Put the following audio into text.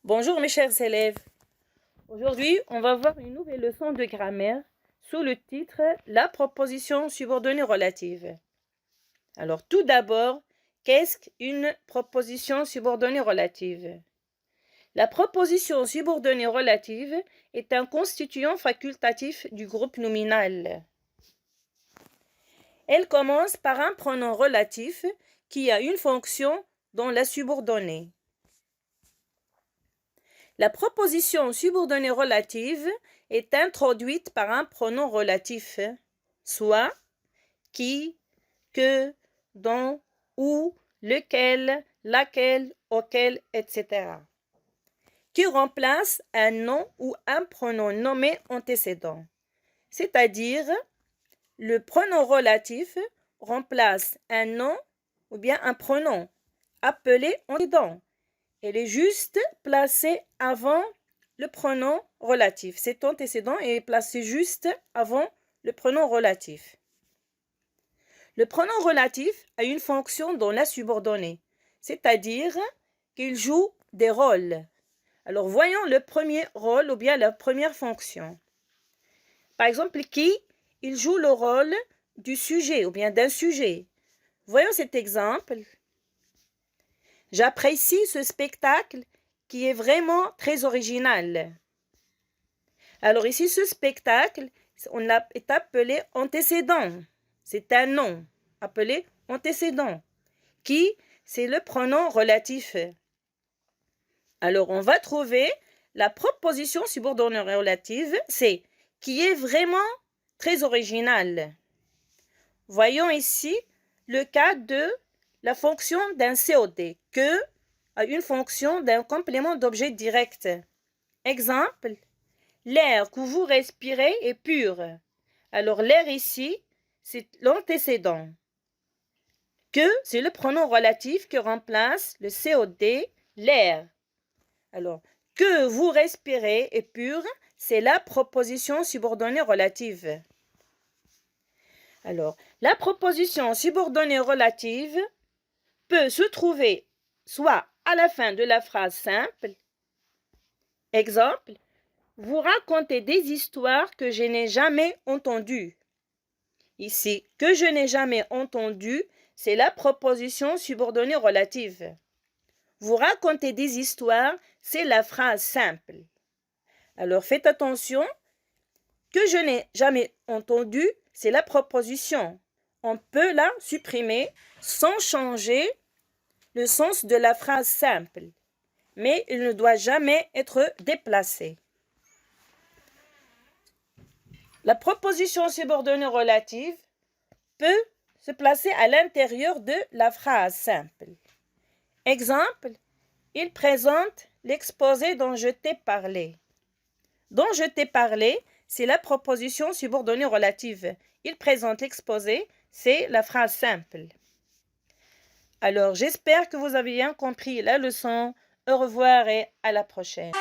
Bonjour mes chers élèves. Aujourd'hui, on va voir une nouvelle leçon de grammaire sous le titre « La proposition subordonnée relative ». Alors tout d'abord, qu'est-ce qu'une proposition subordonnée relative? La proposition subordonnée relative est un constituant facultatif du groupe nominal. Elle commence par un pronom relatif qui a une fonction dans la subordonnée. La proposition subordonnée relative est introduite par un pronom relatif, soit qui, que, dont, où, lequel, laquelle, auquel, etc., qui remplace un nom ou un pronom nommé antécédent. C'est-à-dire, le pronom relatif remplace un nom ou bien un pronom appelé antécédent. Elle est juste placée avant le pronom relatif. Cet antécédent est placé juste avant le pronom relatif. Le pronom relatif a une fonction dans la subordonnée, c'est-à-dire qu'il joue des rôles. Alors, voyons le premier rôle ou bien la première fonction. Par exemple, qui, il joue le rôle du sujet ou bien d'un sujet. Voyons cet exemple. J'apprécie ce spectacle qui est vraiment très original. Alors ici, ce spectacle, est appelé antécédent. C'est un nom appelé antécédent. Qui, c'est le pronom relatif. Alors, on va trouver la proposition subordonnée relative, c'est qui est vraiment très original. Voyons ici le cas de la fonction d'un COD, que a une fonction d'un complément d'objet direct. Exemple, l'air que vous respirez est pur. Alors, l'air ici, c'est l'antécédent. Que, c'est le pronom relatif qui remplace le COD, l'air. Alors, que vous respirez est pur, c'est la proposition subordonnée relative. Alors, la proposition subordonnée relative peut se trouver soit à la fin de la phrase simple. Exemple, vous racontez des histoires que je n'ai jamais entendues. Ici, que je n'ai jamais entendu, c'est la proposition subordonnée relative. Vous racontez des histoires, c'est la phrase simple. Alors, faites attention, que je n'ai jamais entendu, c'est la proposition. On peut la supprimer sans changer le sens de la phrase simple, mais il ne doit jamais être déplacé. La proposition subordonnée relative peut se placer à l'intérieur de la phrase simple. Exemple, il présente l'exposé dont je t'ai parlé. Dont je t'ai parlé, c'est la proposition subordonnée relative. Il présente l'exposé, c'est la phrase simple. Alors, j'espère que vous avez bien compris la leçon. Au revoir et à la prochaine.